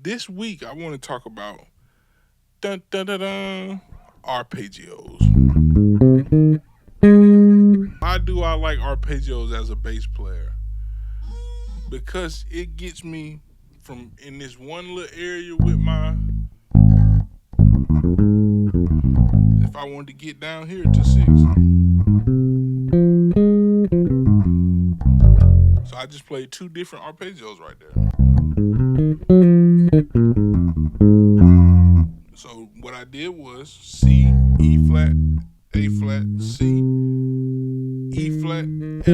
this week I want to talk about dun, dun, dun, dun, arpeggios. Why do I like arpeggios as a bass player? Because it gets me from in this one little area with my. If I wanted to get down here to 6. So I just played two different arpeggios right there. So what I did was C, E flat, A flat, C, E flat, F.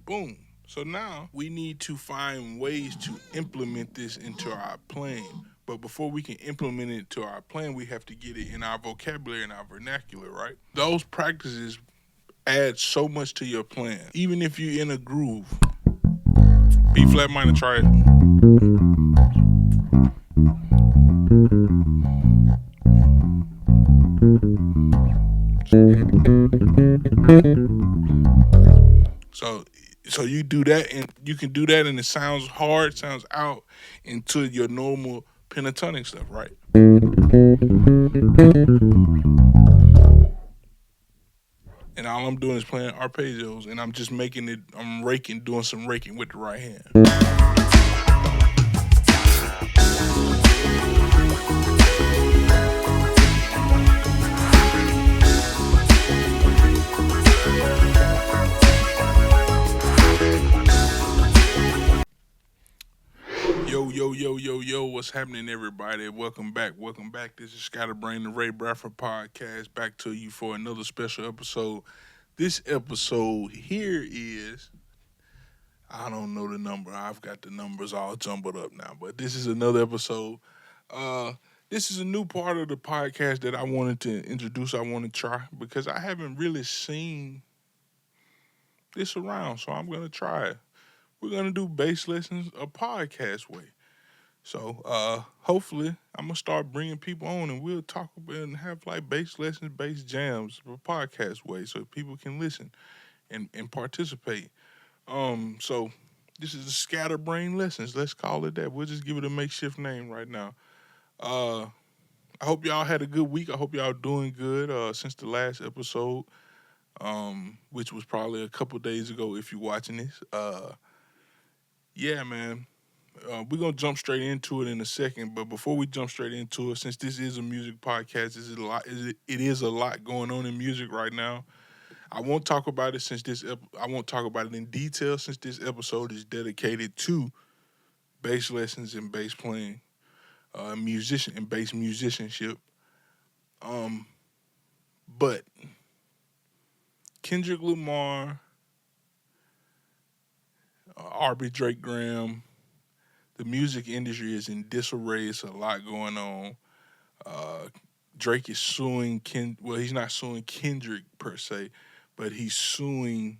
Boom. So now we need to find ways to implement this into our playing. But before we can implement it to our playing, we have to get it in our vocabulary and our vernacular, right? Those practices add so much to your playing. Even if you're in a groove. B flat minor, try it. So you do that, and you can do that, and it sounds hard, sounds out into your normal pentatonic stuff, right? And all I'm doing is playing arpeggios, and I'm just making it. I'm raking, doing some raking with the right hand. Yo, what's happening, everybody? Welcome back. This is Scatterbrain, the Ray Bradford podcast, back to you for another special episode. This episode here is, I don't know the number. I've got the numbers all jumbled up now, but this is another episode. This is a new part of the podcast that I wanted to introduce, I want to try, because I haven't really seen this around, so I'm going to try it. We're going to do bass lessons a podcast way. So hopefully I'm going to start bringing people on and we'll talk about and have like bass lessons, bass jams, a podcast way so people can listen and participate. So this is the Scatterbrain Lessons. Let's call it that. We'll just give it a makeshift name right now. I hope y'all had a good week. I hope y'all doing good since the last episode, which was probably a couple days ago if you're watching this. Yeah, man. We're going to jump straight into it in a second, but before we jump straight into it, since this is a music podcast, it is a lot going on in music right now. I won't talk about it I won't talk about it in detail since this episode is dedicated to bass lessons and bass playing, bass musicianship. But Kendrick Lamar, Aubrey Drake Graham, the music industry is in disarray. It's a lot going on. Drake is suing he's not suing Kendrick per se, but he's suing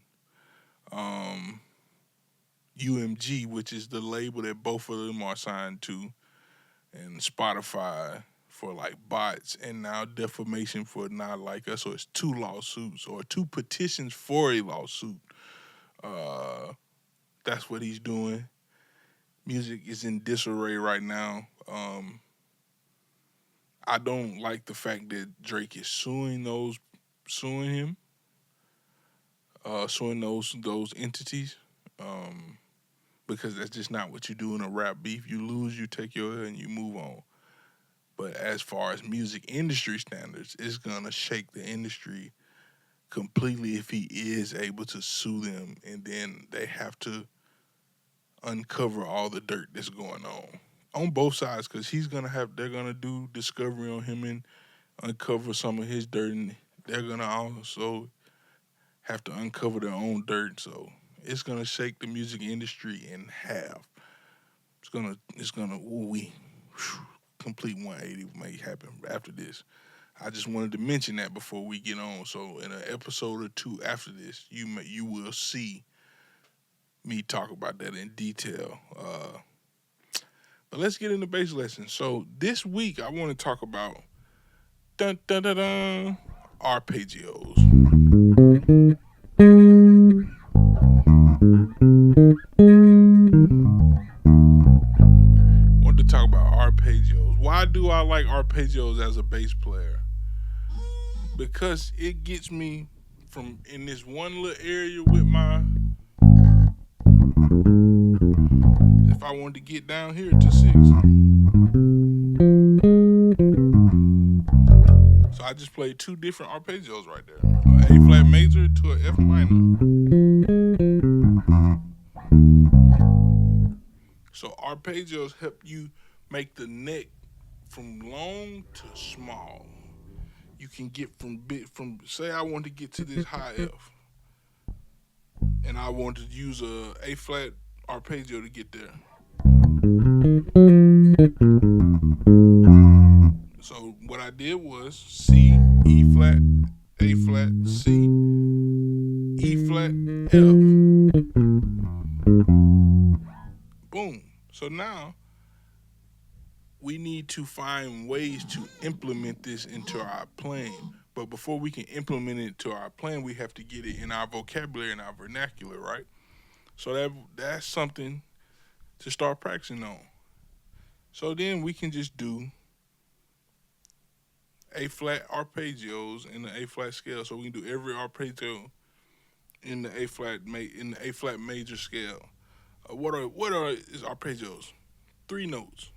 UMG, which is the label that both of them are signed to, and Spotify for like bots, and now defamation for Not Like Us. So it's two lawsuits or two petitions for a lawsuit. That's what he's doing. Music is in disarray right now. I don't like the fact that Drake is suing those entities, because that's just not what you do in a rap beef. You lose, you take your L, and you move on. But as far as music industry standards, it's gonna shake the industry completely if he is able to sue them, and then they have to uncover all the dirt that's going on both sides, because they're gonna do discovery on him and uncover some of his dirt, and they're gonna also have to uncover their own dirt. So it's gonna shake the music industry in half. It's gonna complete 180 may happen after this. I just wanted to mention that before we get on. So in an episode or two after this, you will see me talk about that in detail. But let's get into bass lessons. So this week I want to talk about arpeggios. arpeggios. Why do I like arpeggios as a bass player? Because it gets me from in this one little area with my. If I wanted to get down here to 6. So I just played 2 different arpeggios right there. An A flat major to an F minor. So arpeggios help you make the neck from long to small. You can get from say I want to get to this high F, and I want to use a flat arpeggio to get there. So what I did was C, E flat, A flat, C, E flat, F. Boom. So now we need to find ways to implement this into our playing. But before we can implement it to our playing, we have to get it in our vocabulary and our vernacular, right? So that's something to start practicing on. So then we can just do A flat arpeggios in the A flat scale. So we can do every arpeggio in the A flat major scale. What are arpeggios? 3 notes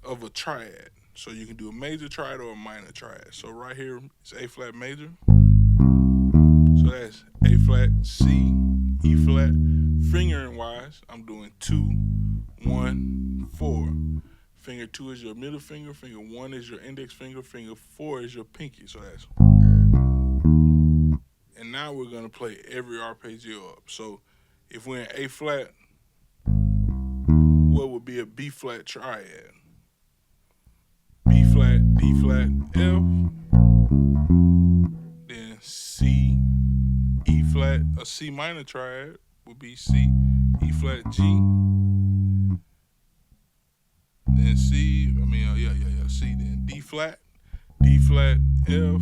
of a triad. So you can do a major triad or a minor triad. So right here it's A flat major. So that's A flat, C, E flat. Fingering wise, I'm doing 2, 1, 4. Finger 2 is your middle finger. Finger 1 is your index finger. Finger 4 is your pinky. So that's. And now we're gonna play every arpeggio up. So if we're in A flat, what would be a B flat triad? B flat, D flat, F. Then C, E flat. A C minor triad would be C, E flat, G. Then C. Then D flat, F.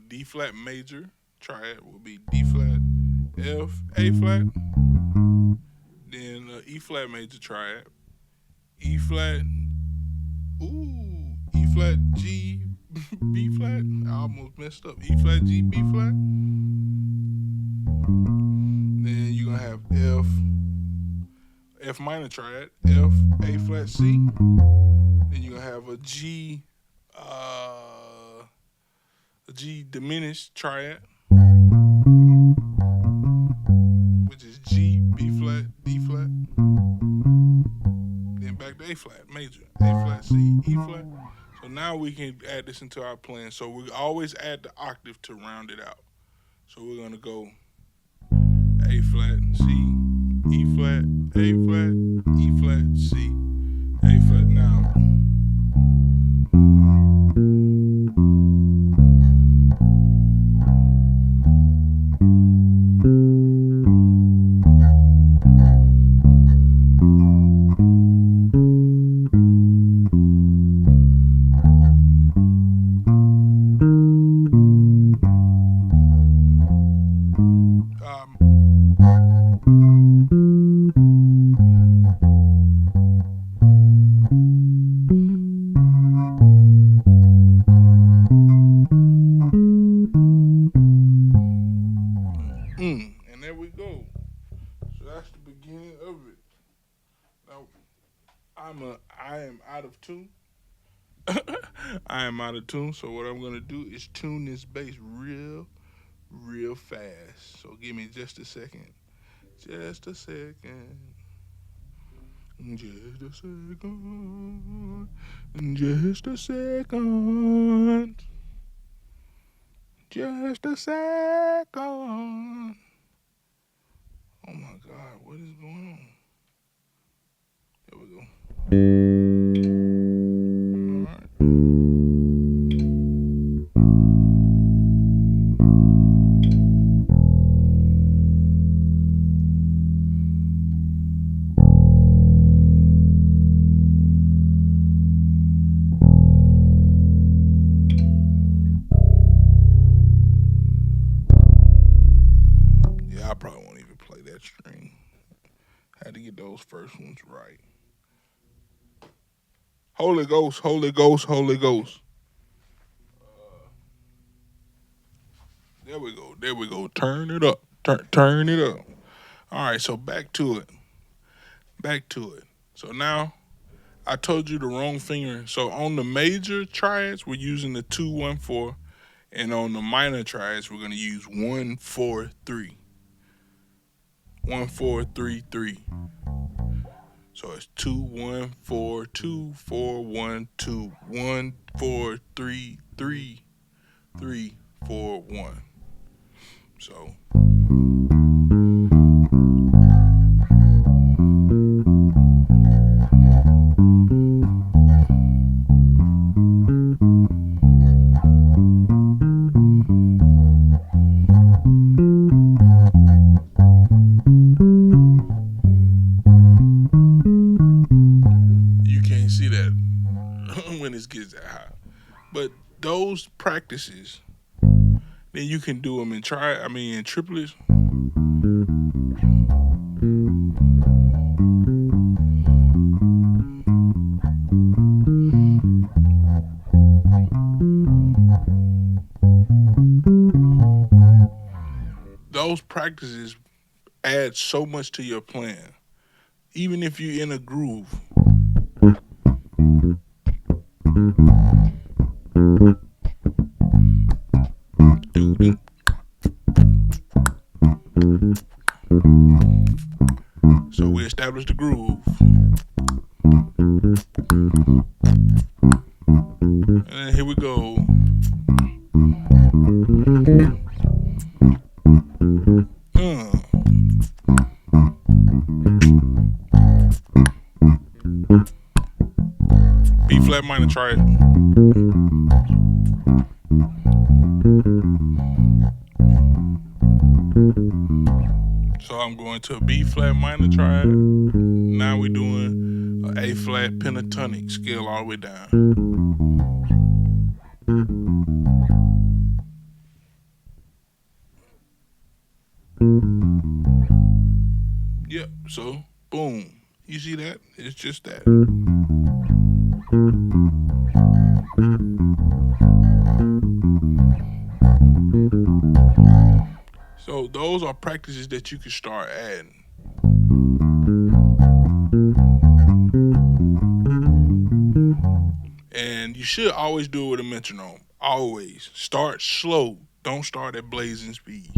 D flat major triad would be D flat, F, A flat. Then E flat major triad, E flat, E flat, G, B flat. I almost messed up. E flat, G, B flat. Then you're gonna have F minor triad, F, A flat, C. Then you're gonna have a G diminished triad, which is G, B flat, D flat. Then back to A flat major, A flat, C, E flat. So now we can add this into our playing. So we always add the octave to round it out. So we're gonna go A flat, C, E flat, A flat, E flat, C, A flat. Now and there we go. So that's the beginning of it. Now I am out of tune. I am out of tune. So what I'm gonna do is tune this bass real fast. So give me just a second. Just a second. Just a second. Just a second. Just a second. Oh my God, what is going on? There we go. All right. I probably won't even play that string. Had to get those first ones right. Holy Ghost, Holy Ghost, Holy Ghost. There we go. There we go. Turn it up. Turn it up. All right, so back to it. Back to it. So now I told you the wrong finger. So on the major triads, we're using the 2-1-4, and on the minor triads, we're gonna use 1-4-3. 1-4-3-3. So it's 2-1-4-2-4-1-2, 1-4-3-3, 3-4-1. So you can't see that when it gets that high. But those practices, then you can do them in triplets. Those practices add so much to your plan. Even if you're in a groove. So we established the groove. And then here we go. B flat minor, try it. So I'm going to a B flat minor triad. Now we're doing an A flat pentatonic scale all the way down. Yep, so boom. You see that? It's just that. So those are practices that you can start adding. And you should always do it with a metronome. Always. Start slow. Don't start at blazing speeds.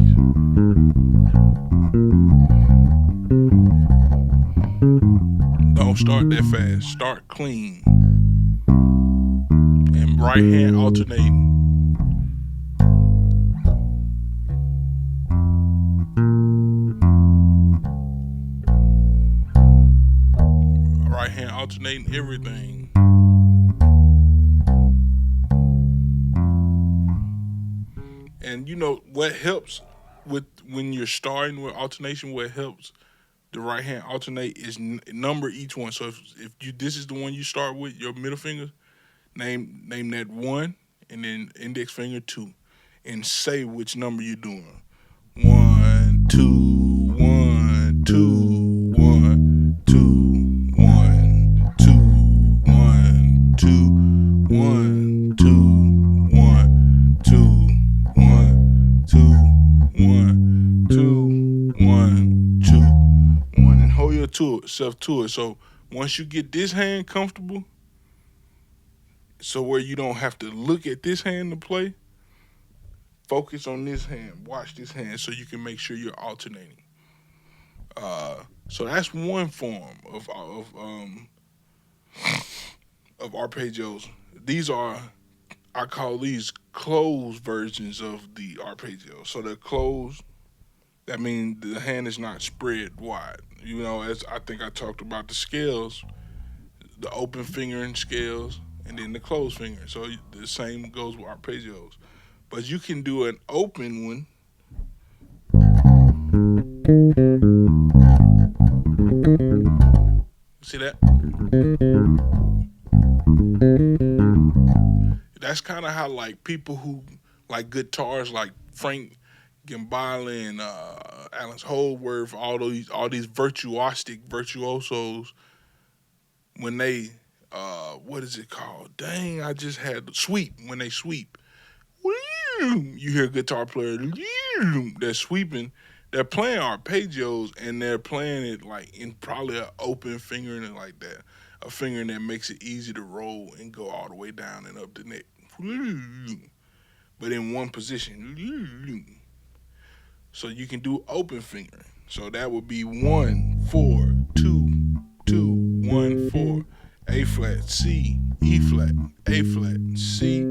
Don't start that fast. Start clean. And right hand alternating. Right hand alternating everything. And you know what helps with when you're starting with alternation, what helps the right hand alternate is number each one. So if you this is the one you start with, your middle finger, name that 1 and then index finger 2 and say which number you're doing. 1, 2, 1, 2, 1, 2, 1, 2, 1, 2, 1, 2, 1, 2, 1, 2, 1, 2, 1, 2, 1, and hold yourself to it. So once you get this hand comfortable, so where you don't have to look at this hand to play, focus on this hand, watch this hand, so you can make sure you're alternating. So that's one form of arpeggios. These are, I call these closed versions of the arpeggio. So they're closed. That means the hand is not spread wide. You know, as I think I talked about the scales, the open fingering scales, and then the closed finger. So the same goes with arpeggios. But you can do an open one. See that? That's kind of how like people who like guitars like Frank Gambale and Alan Holdsworth, all these virtuosos, when they what is it called? Dang, I just had the sweep. When they sweep, you hear a guitar player they're sweeping. They're playing arpeggios and they're playing it like in probably an open fingering like that, a fingering that makes it easy to roll and go all the way down and up the neck, but in one position. So you can do open fingering. So that would be 1 4 2 2 1 4, A flat C E flat A flat C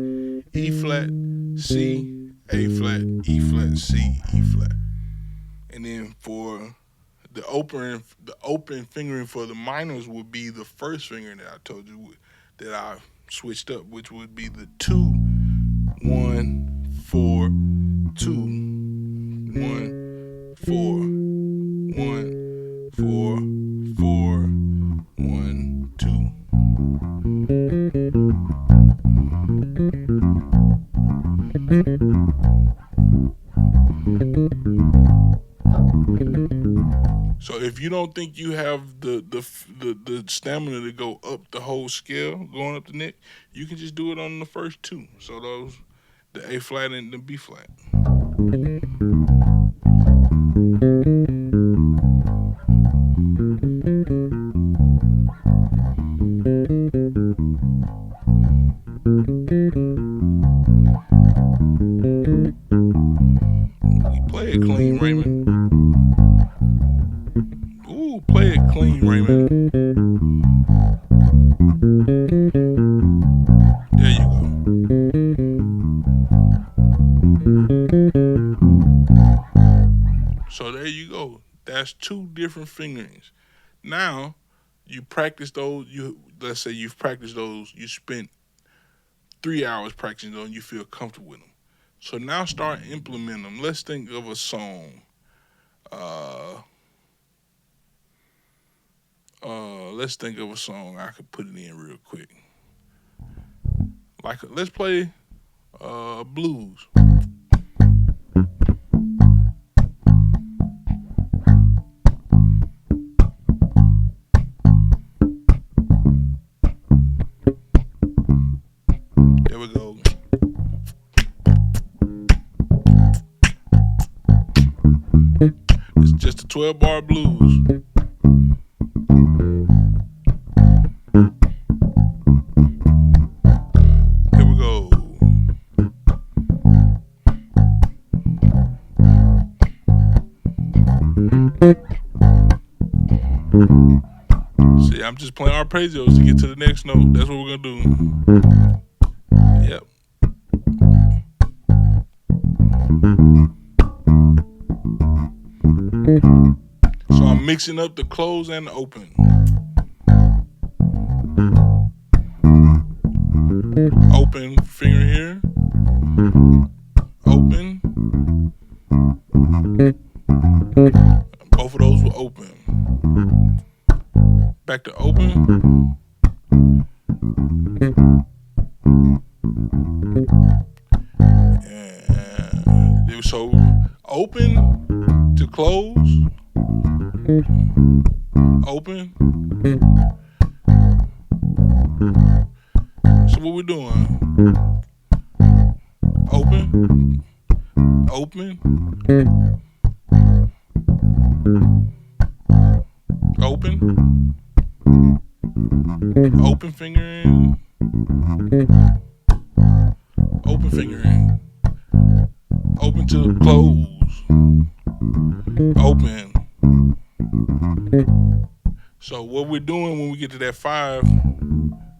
E flat C A flat E flat C E flat. And then for the open fingering for the minors would be the first fingering that I told you that I switched up, which would be the 2 1 4 2 1 4 1 4 4 1 2. So if you don't think you have the stamina to go up the whole scale, going up the neck, you can just do it on the first two. So those, the A flat and the B flat. Play it clean, Raymond. Ooh, play it clean, Raymond. There you go. So there you go. That's two different fingerings. Now, you practice those. Let's say you've practiced those. You spent 3 hours practicing those, and you feel comfortable with them. So now start implementing them. Let's think of a song. Let's think of a song I could put it in real quick. Like, let's play blues. There we go. It's just a 12-bar blues. Here we go. See, I'm just playing arpeggios to get to the next note. That's what we're gonna do. Yep. So I'm mixing up the close and the open. Open finger here. Open. Both of those were open. Back to open. And so open to close. Open. So what we're doing? Open. Open. Open. Open finger in. Open finger in. Open to close. Open. So what we're doing when we get to that 5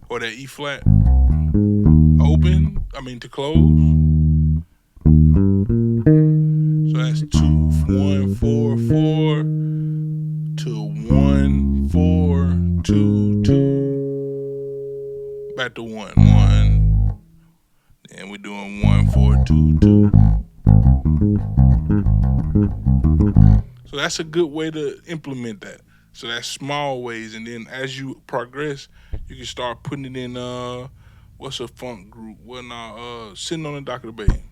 or that E flat, to close. So that's 2 1 4 4 to 1 4 2 2. Back to 1 1. And we're doing 1 4 2 2. So that's a good way to implement that. So that's small ways, and then as you progress, you can start putting it in what's a funk group? Sitting on the Dock of the Bay.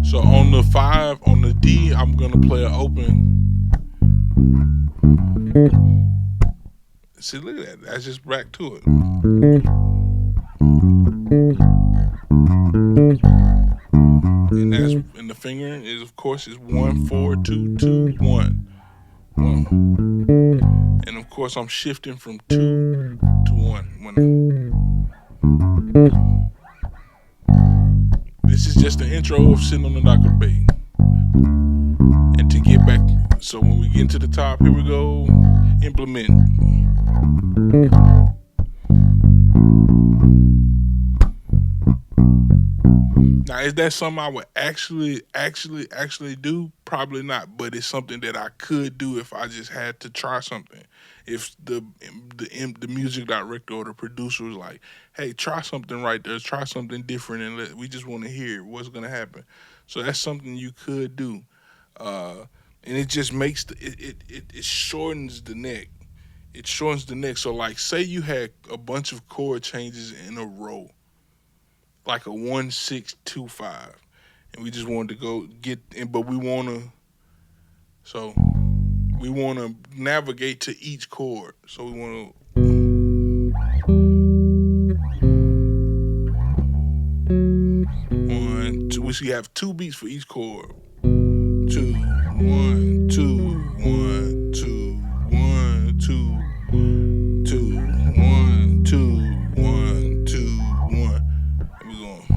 So on the 5, on the D, I'm gonna play an open. See, look at that. That's just back to it. And the fingering is, of course, is 1 4 2 2 1 1. And of course, I'm shifting from 2 to 1. This is just the intro of sitting on the dock of the bay. And to get back, so when we get to the top, here we go. Implement. Now, is that something I would actually do? Probably not, but it's something that I could do if I just had to try something. If the music director or the producer was like, "Hey, try something right there, try something different, and we just want to hear what's gonna happen." So that's something you could do, and it just makes it shortens the neck. It shortens the neck. So, like, say you had a bunch of chord changes in a row, like a 1 6 2 5, and we just wanted to go get in, but we want to navigate to each chord. So we want to one two. We should have 2 beats for each chord. 2 1 2 1 2 1 2 2 1 2 1 2 1. And we going.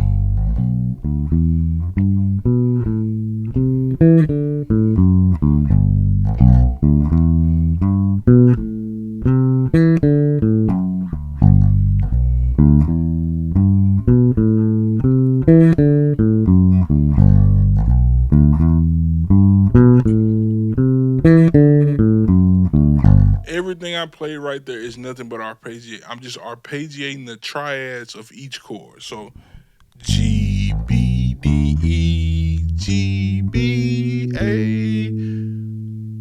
Everything I play right there is nothing but arpeggiate. I'm just arpeggiating the triads of each chord. So G, B, D, E, G, B, A,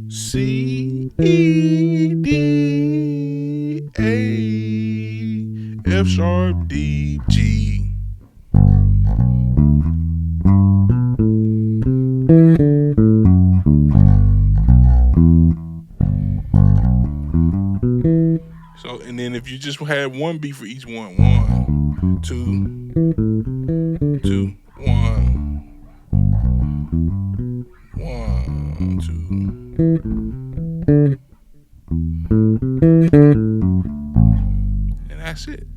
C, E, D, A, F sharp, D, G. So, and then if you just had 1 beat for each one, 1 2 2 1 1 2, and that's it.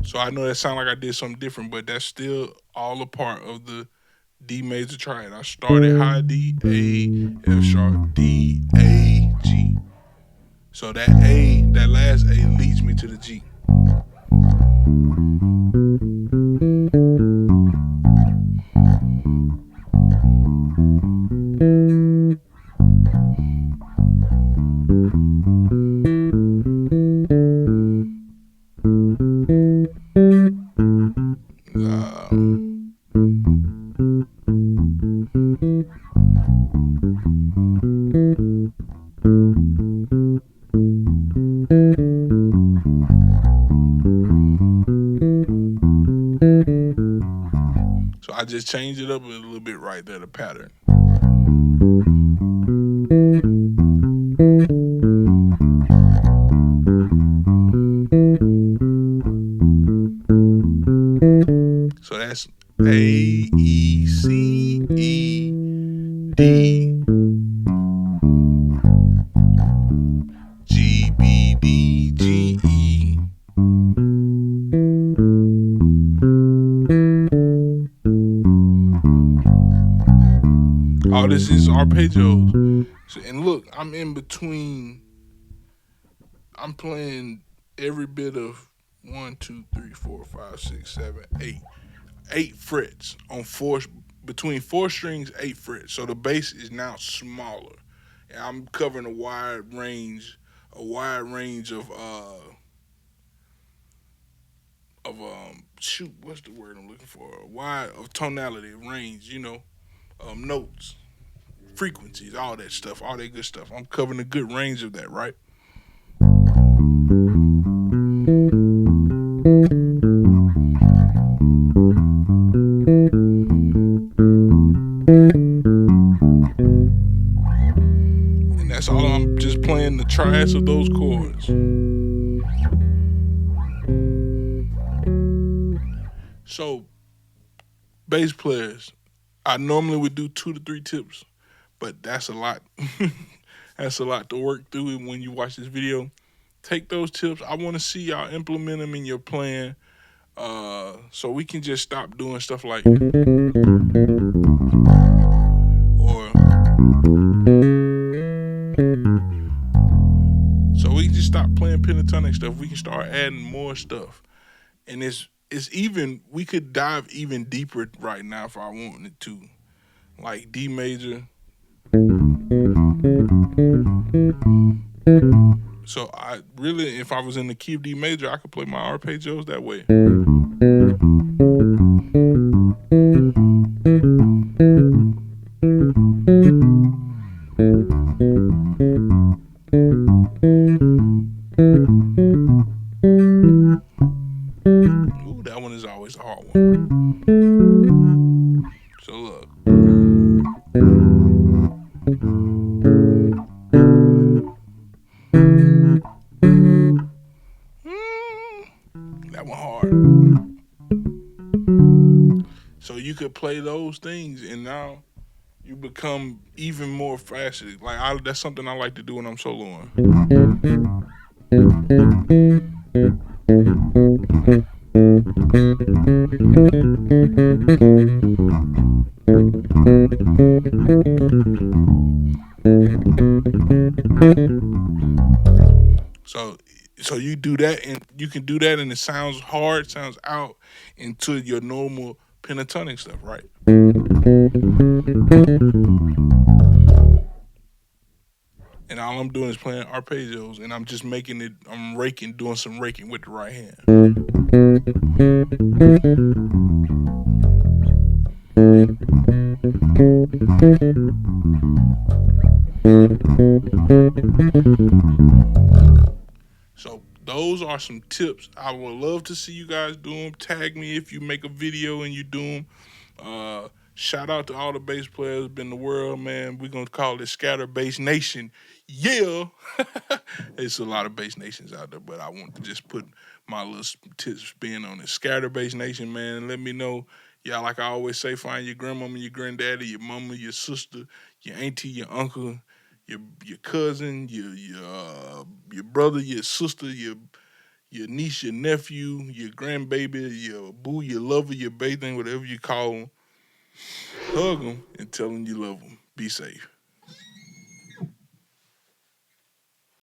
So I know that sounds like I did something different, but that's still all a part of the D major triad. I started high D, A, F sharp, D, A, G. So that last A leads me to the G. So I just changed it up a little bit right there, the pattern. So that's A, E, C, E, D, G, B, D, G, E. All this is arpeggios. So, and look, I'm in between. I'm playing every bit of 1, 2, 3, 4, 5, 6, 7, 8 frets on between 4 strings, 8 frets. So the bass is now smaller, and I'm covering a wide range of shoot, what's the word I'm looking for? A wide of tonality range, notes, frequencies, all that stuff, all that good stuff. I'm covering a good range of that, right? playing the triads of those chords. So, bass players, I normally would do 2 to 3 tips, but that's a lot. That's a lot to work through when you watch this video. Take those tips. I want to see y'all implement them in your plan, so we can just stop doing stuff like, or so we can just stop playing pentatonic stuff. We can start adding more stuff, and it's even, we could dive even deeper right now if I wanted to, like D major. So I really, if I was in the key of D major, I could play my arpeggios that way. Ooh, that one is always a hard one. So look. That one hard. So you could play those things, and now you become even more faster. Like that's something I like to do when I'm soloing. So you do that, and you can do that, and it sounds hard, sounds out into your normal pentatonic stuff, right? And all I'm doing is playing arpeggios, and I'm just making it. I'm raking, doing some raking with the right hand. So those are some tips. I would love to see you guys do them. Tag me if you make a video and you do them. Shout out to all the bass players in the world, man. We're gonna call it Scatter Bass Nation. Yeah. It's a lot of bass nations out there, but I want to just put my little spin on it. Scatter Bass Nation, man. Let me know. Yeah, like I always say, find your grandmama, your granddaddy, your mama, your sister, your auntie, your uncle, your cousin, your brother, your sister, your niece, your nephew, your grandbaby, your boo, your lover, your bathing, whatever you call them. Hug them and tell them you love them. Be safe.